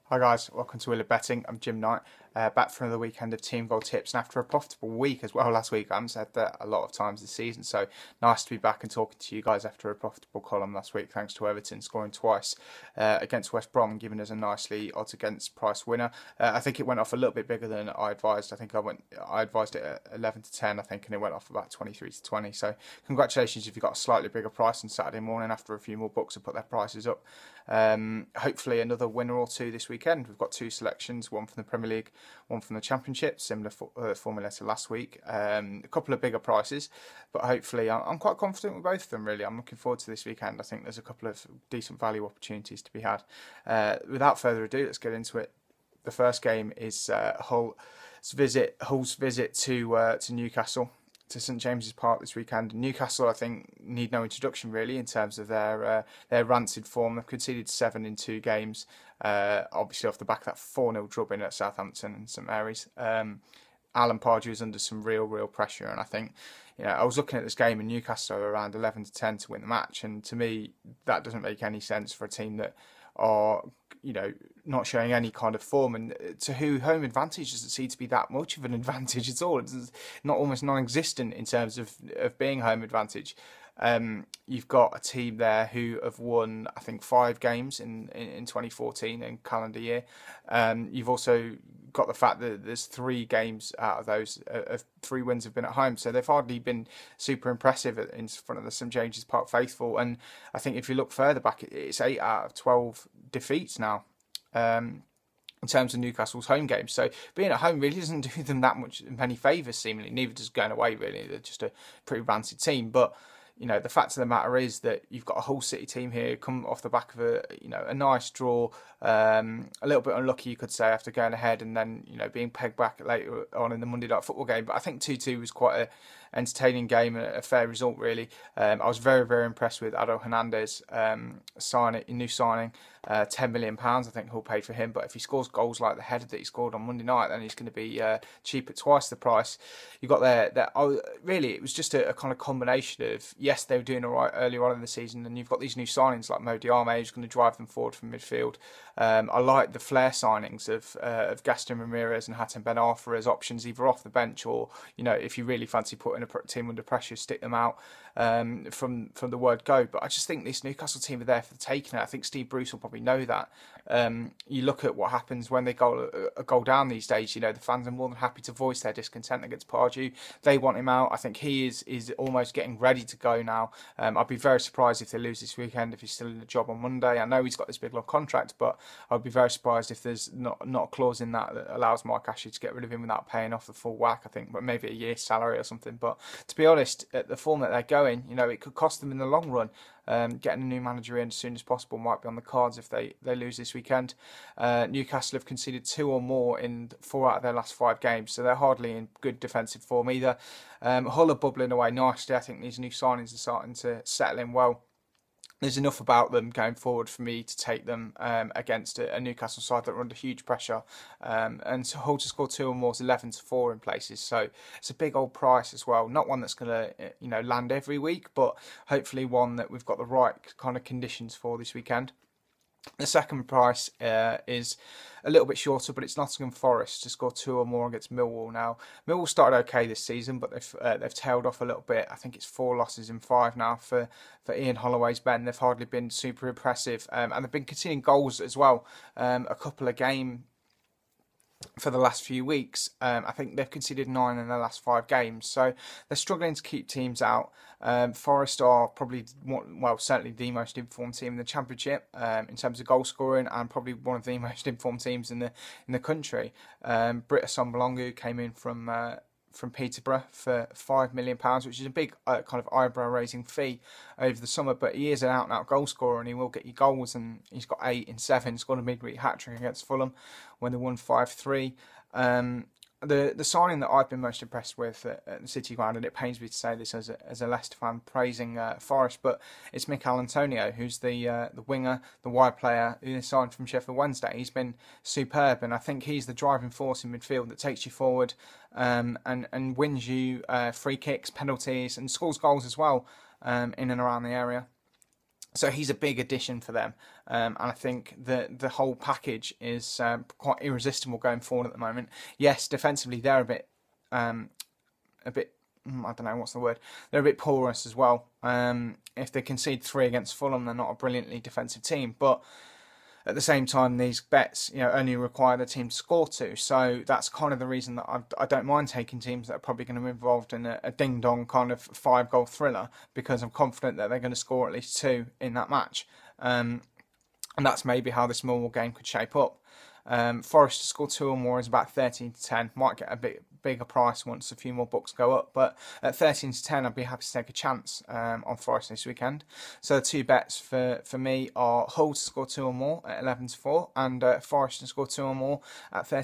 Hi guys, welcome to Wheel of Betting. I'm Jim Knight, back for another weekend of team goal tips, and after a profitable week as well last week. I haven't said that a lot of times this season, so nice to be back and talking to you guys after a profitable column last week, thanks to Everton scoring twice against West Brom and giving us a nicely odds against price winner. I think it went off a little bit bigger than I advised. I advised it at 11 to 10, I think, and it went off about 23 to 20. So congratulations if you got a slightly bigger price on Saturday morning after a few more books have put their prices up. Hopefully another winner or two this weekend. We've got two selections, one from the Premier League, one from the Championship, similar formula to last week. A couple of bigger prices, but hopefully I'm quite confident with both of them, really. I'm looking forward to this weekend. I think there's a couple of decent value opportunities to be had. Without further ado, let's get into it. The first game is Hull's visit to Newcastle, to St James's Park this weekend. Newcastle, I think, need no introduction really in terms of their rancid form. They've conceded 7 in 2 games, obviously off the back of that 4-0 drubbing at Southampton and St Mary's. Alan Pardew is under some real pressure, and I think, I was looking at this game and Newcastle are around 11 to 10 to win the match, and to me that doesn't make any sense for a team that are not showing any kind of form, and to who home advantage doesn't seem to be that much of an advantage at all. It's not almost non-existent in terms of being home advantage. You've got a team there who have won, I think, 5 games in 2014 in calendar year. You've also got the fact that there's 3 games out of those, 3 wins have been at home, so they've hardly been super impressive in front of the St James's Park faithful. And I think if you look further back, it's 8 out of 12 defeats now. In terms of Newcastle's home games, so being at home really doesn't do them that many favours. Seemingly, neither does going away. Really, they're just a pretty rancid team. But the fact of the matter is that you've got a Hull City team here come off the back of a nice draw, a little bit unlucky, you could say, after going ahead and then being pegged back later on in the Monday night football game. But I think 2-2 was quite a entertaining game and a fair result, really. I was very impressed with Ado Hernandez new signing, £10 million. I think Hull paid for him, but if he scores goals like the header that he scored on Monday night, then he's going to be cheap at twice the price. You got really, it was just a kind of combination of, yes, they were doing all right earlier on in the season, and you've got these new signings like Mo Diarmé, who's going to drive them forward from midfield. I like the flair signings of Gaston Ramirez and Hatem Ben Arfa as options, either off the bench or, if you really fancy putting a team under pressure, stick them out from the word go. But I just think this Newcastle team are there for the taking. I think Steve Bruce will probably know that. You look at what happens when they go a goal down these days. The fans are more than happy to voice their discontent against Pardew. They want him out. I think he is almost getting ready to go now. I'd be very surprised if they lose this weekend, if he's still in the job on Monday. I know he's got this big long contract, but I'd be very surprised if there's not a clause in that allows Mark Ashley to get rid of him without paying off the full whack. I think, but maybe a year's salary or something. But to be honest, at the form that they're going, it could cost them in the long run. Getting a new manager in as soon as possible might be on the cards if they lose this weekend. Newcastle have conceded 2 or more in 4 out of their last 5 games, so they're hardly in good defensive form either. Hull are bubbling away nicely. I think these new signings are starting to settle in well. There's enough about them going forward for me to take them against a Newcastle side that are under huge pressure. And so Hull to score 2 or more is 11-4 in places, so it's a big old price as well. Not one that's going to land every week, but hopefully one that we've got the right kind of conditions for this weekend. The second price is a little bit shorter, but it's Nottingham Forest to score 2 or more against Millwall. Now, Millwall started okay this season, but they've tailed off a little bit. I think it's 4 losses in 5 now for Ian Holloway's men. They've hardly been super impressive, and they've been conceding goals as well. A couple of games for the last few weeks. I think they've conceded 9 in their last 5 games, so they're struggling to keep teams out. Forest are probably, certainly the most informed team in the Championship in terms of goal scoring, and probably one of the most informed teams in the country. Britt Assombalongu came in from Peterborough for £5 million, which is a big kind of eyebrow-raising fee over the summer. But he is an out-and-out goal scorer, and he will get you goals. And he's got 8 in 7. Scored a midweek hat-trick against Fulham when they won 5-3. The signing that I've been most impressed with at the City Ground, and it pains me to say this as a Leicester fan praising Forest, but it's Mikel Antonio, who's the winger, the wide player who is signed from Sheffield Wednesday. He's been superb, and I think he's the driving force in midfield that takes you forward and wins you free kicks, penalties, and scores goals as well in and around the area. So he's a big addition for them, and I think that the whole package is quite irresistible going forward at the moment. Yes, defensively they're a bit. I don't know what's the word. They're a bit porous as well. If they concede 3 against Fulham, they're not a brilliantly defensive team, but at the same time, these bets, only require the team to score 2. So that's kind of the reason that I don't mind taking teams that are probably going to be involved in a ding-dong kind of 5-goal thriller, because I'm confident that they're going to score at least 2 in that match. And that's maybe how this Millwall game could shape up. Forest to score 2 or more is about 13-10. Might get a bit bigger price once a few more books go up, but at 13-10 I'd be happy to take a chance on Forest this weekend. So the 2 bets for me are Hull to score 2 or more at 11-4 and Forest to score 2 or more at 13.